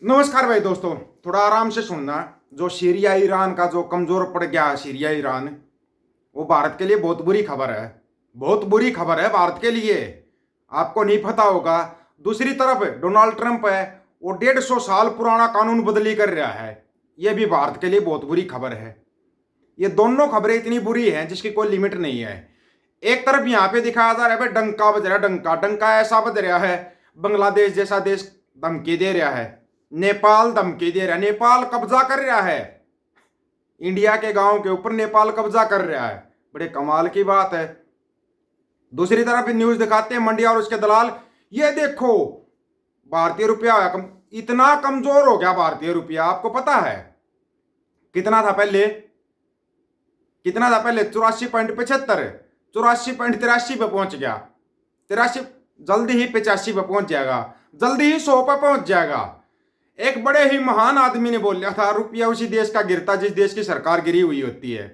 नमस्कार भाई दोस्तों, थोड़ा आराम से सुनना। जो सीरिया ईरान का जो कमजोर पड़ गया है सीरिया ईरान, वो भारत के लिए बहुत बुरी खबर है। बहुत बुरी खबर है भारत के लिए। आपको नहीं पता होगा। दूसरी तरफ डोनाल्ड ट्रंप है, वो 150 साल पुराना कानून बदली कर रहा है। ये भी भारत के लिए बहुत बुरी खबर है। ये दोनों खबरें इतनी बुरी हैं जिसकी कोई लिमिट नहीं है। एक तरफ यहाँ पे दिखाया जा रहा है भाई, डंका बज रहा है, डंका डंका ऐसा बज रहा है। बांग्लादेश जैसा देश धमकी दे रहा है, नेपाल धमकी दे रहा है, नेपाल कब्जा कर रहा है। इंडिया के गांव के ऊपर नेपाल कब्जा कर रहा है। बड़े कमाल की बात है। दूसरी तरफ न्यूज दिखाते हैं मंडिया और उसके दलाल, ये देखो भारतीय रुपया इतना कमजोर हो गया। भारतीय रुपया आपको पता है कितना था पहले? कितना था पहले? 84.75, 84.83 पे पहुंच गया। 83, जल्दी ही 85 पे पहुंच जाएगा, जल्दी ही 100 पे पहुंच जाएगा। एक बड़े ही महान आदमी ने बोल लिया था, रुपया उसी देश का गिरता जिस देश की सरकार गिरी हुई होती है।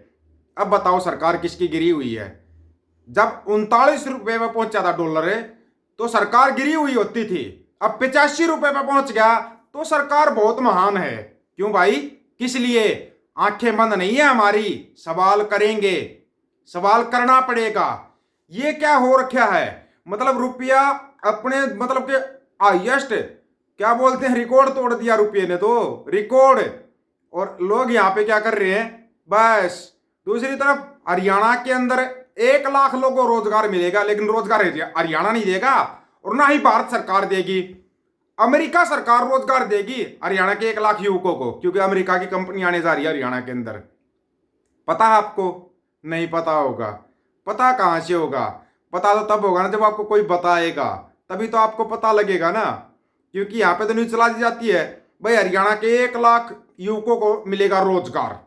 अब बताओ सरकार किसकी गिरी हुई है? जब 39 रुपए में पहुंचा था डॉलर तो सरकार गिरी हुई होती थी। अब 85 रुपए पे पहुंच गया तो सरकार बहुत महान है। क्यों भाई? किस लिए? आंखें बंद नहीं है हमारी, सवाल करेंगे, सवाल करना पड़ेगा। ये क्या हो रखा है? मतलब रुपया अपने मतलब के हाईएस्ट क्या बोलते हैं, रिकॉर्ड तोड़ दिया रुपये ने, तो रिकॉर्ड। और लोग यहाँ पे क्या कर रहे हैं बस। दूसरी तरफ हरियाणा के अंदर 1 लाख लोगों को रोजगार मिलेगा, लेकिन रोजगार हरियाणा नहीं देगा और ना ही भारत सरकार देगी। अमेरिका सरकार रोजगार देगी हरियाणा के 1 लाख युवकों को, क्योंकि अमेरिका की कंपनी आने जा रही है हरियाणा के अंदर। पता है आपको? नहीं पता होगा। पता कहां से होगा? पता तो तब होगा ना जब आपको कोई बताएगा, तभी तो आपको पता लगेगा ना। क्योंकि यहाँ पे तो न्यूज चला दी जाती है भाई हरियाणा के 1 लाख युवकों को मिलेगा रोजगार।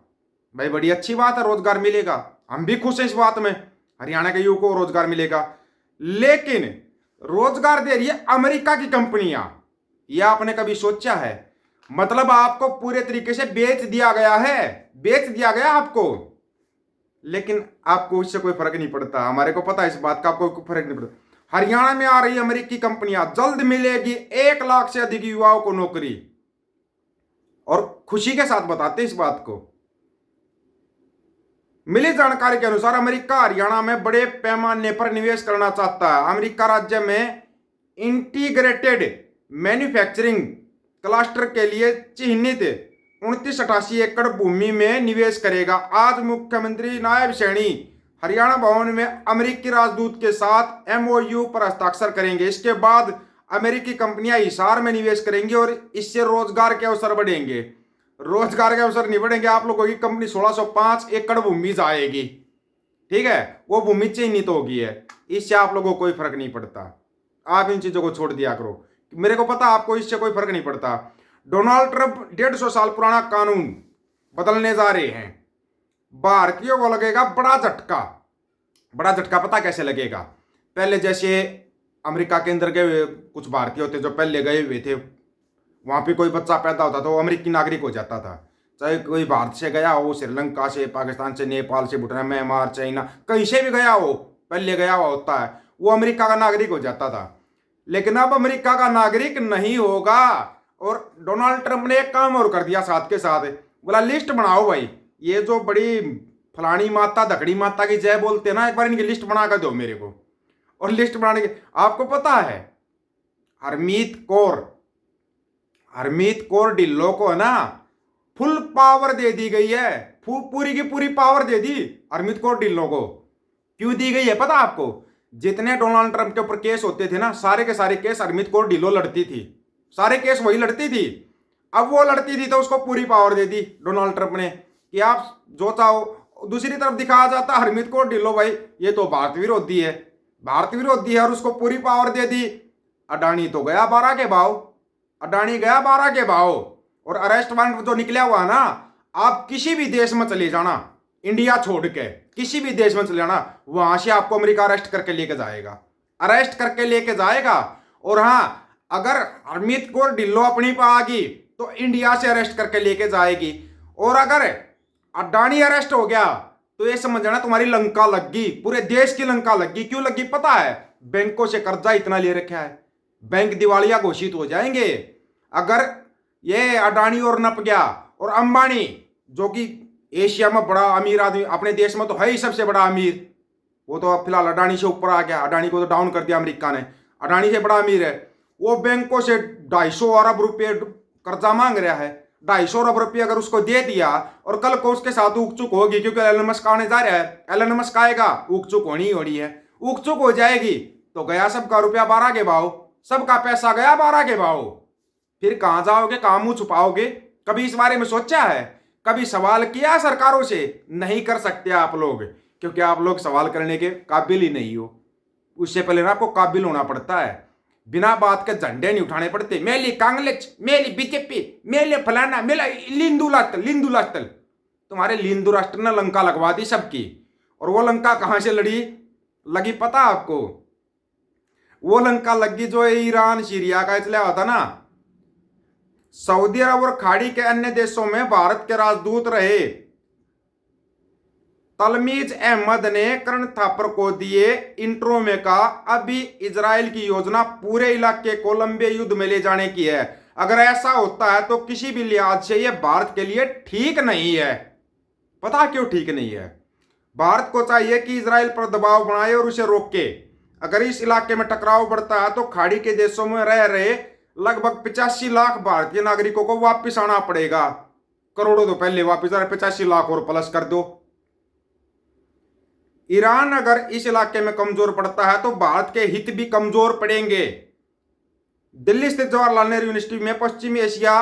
भाई बड़ी अच्छी बात है, रोजगार मिलेगा, हम भी खुश हैं इस बात में, हरियाणा के युवकों को रोजगार मिलेगा। लेकिन रोजगार दे रही है अमेरिका की कंपनियां। यह आपने कभी सोचा है? मतलब आपको पूरे तरीके से बेच दिया गया है, बेच दिया गया आपको। लेकिन आपको इससे कोई फर्क नहीं पड़ता। हमारे को पता है इस बात का, आपको कोई फर्क नहीं पड़ता। हरियाणा में आ रही अमेरिकी कंपनियां, जल्द मिलेगी 1 लाख से अधिक युवाओं को नौकरी। और खुशी के साथ बताते हैं इस बात को। मिली जानकारी के अनुसार अमेरिका हरियाणा में बड़े पैमाने पर निवेश करना चाहता है। अमेरिका राज्य में इंटीग्रेटेड मैन्युफैक्चरिंग क्लस्टर के लिए चिन्हित 2988 एकड़ भूमि में निवेश करेगा। आज मुख्यमंत्री नायब सैनी हरियाणा भवन में अमेरिकी राजदूत के साथ एमओयू पर हस्ताक्षर करेंगे। इसके बाद अमेरिकी कंपनियां हिसार में निवेश करेंगी और इससे रोजगार के अवसर बढ़ेंगे। रोजगार के अवसर नहीं बढ़ेंगे, आप लोगों की कंपनी 1605 एकड़ भूमि जाएगी। ठीक है, वो भूमि चिन्हित होगी है, इससे आप लोगों को कोई फर्क नहीं पड़ता। आप इन चीजों को छोड़ दिया करो। मेरे को पता आपको इससे कोई फर्क नहीं पड़ता। डोनाल्ड ट्रंप 150 साल पुराना कानून बदलने जा रहे हैं। भारतीयों को लगेगा बड़ा झटका। बड़ा झटका पता कैसे लगेगा? पहले जैसे अमेरिका के अंदर गए कुछ भारतीय होते जो पहले गए हुए थे, वहां पे कोई बच्चा पैदा होता तो वो अमेरिकी नागरिक हो जाता था। चाहे कोई भारत से गया हो, श्रीलंका से, पाकिस्तान से, नेपाल से, भूटान, म्यांमार, चाइना, कहीं से भी गया हो, पहले गया हुआ होता है, वो अमेरिका का नागरिक हो जाता था। लेकिन अब अमेरिका का नागरिक नहीं होगा। और डोनाल्ड ट्रंप ने एक काम और कर दिया साथ के साथ, बोला लिस्ट बनाओ भाई, ये जो बड़ी फलानी माता धकड़ी माता की जय बोलते हैं ना, एक बार इनकी लिस्ट बना कर दो मेरे को। और लिस्ट बनाने के आपको पता है हरमीत कौर ढिल्लो को है ना फुल पावर दे दी गई है। पूरी की पूरी पावर दे दी हरमीत कौर ढिल्लो को। क्यों दी गई है पता आपको? जितने डोनाल्ड ट्रंप के ऊपर केस होते थे ना, सारे के सारे केस हरमीत कौर ढिल्लो लड़ती थी। सारे केस वही लड़ती थी। अब वो लड़ती थी तो उसको पूरी पावर दे दी डोनाल्ड ट्रंप ने कि आप जो चाहो। दूसरी तरफ दिखाया जाता हरमीत कौर ढिल्लो भाई ये तो भारत विरोधी है, भारत विरोधी है, और उसको पूरी पावर दे दी। अडानी तो गया 12 के भाव, अडानी गया 12 के भाव। और अरेस्ट वारंट जो निकला हुआ ना, आप किसी भी देश में चले जाना, इंडिया छोड़ के किसी भी देश में चले जाना, वहां से आपको अमेरिका अरेस्ट करके लेके जाएगा, अरेस्ट करके लेके जाएगा। और हाँ, अगर हरमीत कौर ढिल्लो अपनी पे आ गई तो इंडिया से अरेस्ट करके लेके जाएगी। और अगर अडानी अरेस्ट हो गया तो ये समझ जाना तुम्हारी लंका लग गई, पूरे देश की लंका लग गई। क्यों लगी पता है? बैंकों से कर्जा इतना ले रखा है, बैंक दिवालिया घोषित हो जाएंगे। अगर ये अडानी और नप गया और अंबानी, जो कि एशिया में बड़ा अमीर आदमी, अपने देश में तो है ही सबसे बड़ा अमीर, वो तो अब फिलहाल अडानी से ऊपर आ गया, अडानी को तो डाउन कर दिया अमेरिका ने, अडानी से बड़ा अमीर है। वो बैंकों से 250 अरब रुपये कर्जा मांग रहा है। 250 अरब रुपये अगर उसको दे दिया और कल को उसके साथ उग चुक होगी, क्योंकि एलन मस्क आने जा रहा है, एलन मस्क आएगा, उग चुक होनी ही होनी है, उग चुक हो जाएगी तो गया सबका रुपया 12 के भाव, सबका पैसा गया 12 के भाव। फिर कहां जाओगे, कहां मुंह छुपाओगे? कभी इस बारे में सोचा है? कभी सवाल किया सरकारों से? नहीं कर सकते आप लोग, क्योंकि आप लोग सवाल करने के काबिल ही नहीं हो। उससे पहले ना आपको काबिल होना पड़ता है, बिना बात के झंडे नहीं उठाने पड़ते। मेली कांग्रेस, मेली बीजेपी, मेले फलाना, मेला लिंदु लास्टल। तुम्हारे लिंदु राष्ट्र ने लंका लगवा दी सबकी। और वो लंका कहां से लगी पता आपको? वो लंका लगी जो ईरान सीरिया का इसलिए हुआ था ना। सऊदी अरब और खाड़ी के अन्य देशों में भारत के राजदूत रहे तलमीज अहमद ने करण थापर को दिए इंट्रो में कहा, अभी इजराइल की योजना पूरे इलाके को लंबे युद्ध में ले जाने की है। अगर ऐसा होता है तो किसी भी लिहाज से यह भारत के लिए ठीक नहीं है। पता क्यों ठीक नहीं है? भारत को चाहिए कि इजराइल पर दबाव बनाए और उसे रोके। अगर इस इलाके में टकराव बढ़ता है तो खाड़ी के देशों में रह रहे लगभग 85 लाख भारतीय नागरिकों को वापस आना पड़ेगा। करोड़ों तो पहले वापस आ रहे, 85 लाख और प्लस कर दो। ईरान अगर इस इलाके में कमजोर पड़ता है तो भारत के हित भी कमजोर पड़ेंगे। दिल्ली स्थित जवाहरलाल नेहरू यूनिवर्सिटी में पश्चिमी एशिया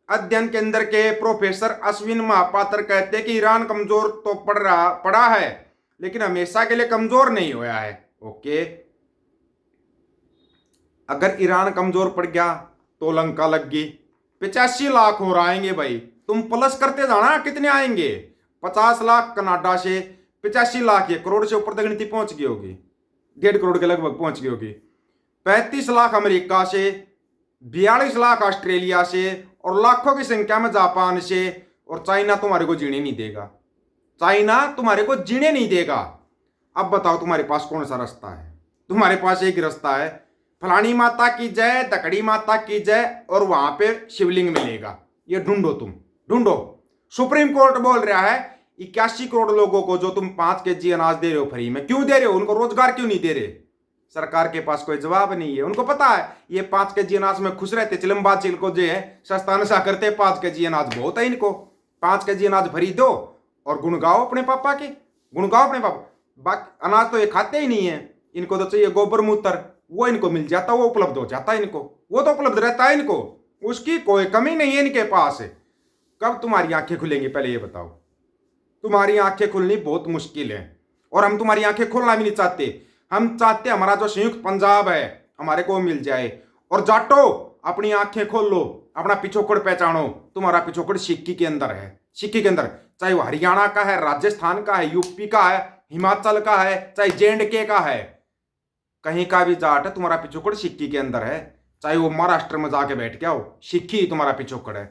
अध्ययन केंद्र के प्रोफेसर अश्विन महापात्र कहते हैं कि ईरान कमजोर तो पड़ा है, लेकिन हमेशा के लिए कमजोर नहीं हुआ है। ओके, अगर ईरान कमजोर पड़ गया तो लंका लग गई। 85 लाख और आएंगे भाई, तुम प्लस करते जाना, कितने आएंगे? 50 लाख कनाडा से, 85 लाख, ये करोड़ से ऊपर तक गिनती पहुंच गई होगी, 1.5 करोड़ के लगभग पहुंच गई होगी। 35 लाख अमेरिका से, 42 लाख ऑस्ट्रेलिया से, और लाखों की संख्या में जापान से। और चाइना तुम्हारे को जीने नहीं देगा, चाइना तुम्हारे को जीने नहीं देगा। अब बताओ तुम्हारे पास कौन सा रास्ता है? तुम्हारे पास एक रास्ता है, फलानी माता की जय, तकड़ी माता की जय, और वहां पे शिवलिंग मिलेगा। ये ढूंढो, तुम ढूंढो। सुप्रीम कोर्ट बोल रहा है 81 करोड़ लोगों को जो तुम 5 केजी अनाज दे रहे हो फ्री में, क्यों दे रहे हो? उनको रोजगार क्यों नहीं दे रहे? सरकार के पास कोई जवाब नहीं है। उनको पता है ये 5 केजी अनाज में खुश रहते, चिलमबाज चिल को जो है सस्ता नशा करते, 5 केजी अनाज बहुत है इनको, 5 केजी अनाज भरी दो और गुण गाओ अपने पापा के, गुण गाओ अपने पापा। बाकी अनाज तो ये खाते ही नहीं है, इनको तो चाहिए गोबर मूत्र, वो इनको मिल जाता, वो उपलब्ध हो जाता है इनको, वो तो उपलब्ध रहता है इनको, उसकी कोई कमी नहीं है इनके पास। कब तुम्हारी आंखें खुलेंगी पहले ये बताओ? तुम्हारी आंखें खुलनी बहुत मुश्किल है, और हम तुम्हारी आंखें खोलना भी नहीं चाहते। हम चाहते हमारा जो संयुक्त पंजाब है हमारे को मिल जाए। और जाटो अपनी आंखें खोल लो, अपना पिछोकड़ पहचानो। तुम्हारा पिछोकड़ सिक्की के अंदर है, सिक्की के अंदर, चाहे वो हरियाणा का है, राजस्थान का है, यूपी का है, हिमाचल का है, चाहे J&K का है, कहीं का भी जाट है, तुम्हारा पिछोकड़ सिक्की के अंदर है। चाहे वो महाराष्ट्र में जाके बैठ के आओ, सिक्की ही तुम्हारा पिछोकड़ है।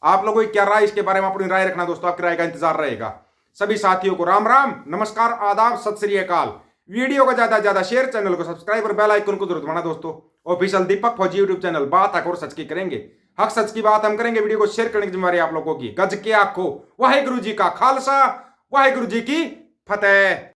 आप लोगों की क्या राय, इसके बारे में अपनी राय रखना दोस्तों, आपकी राय का इंतजार रहेगा। सभी साथियों को राम राम, नमस्कार, आदाब, सत श्री अकाल। वीडियो को ज्यादा से ज्यादा शेयर, चैनल को सब्सक्राइब और बेल आइकन को जरूर दबाना दोस्तों। ऑफिशियल दीपक फौजी यूट्यूब चैनल, बात हक और सच की करेंगे, हक सच की बात हम करेंगे। वीडियो को शेयर करने की जिम्मेदारी आप लोगों की। गज के आखो, वाहेगुरु जी का खालसा, वाहेगुरु जी की फतेह।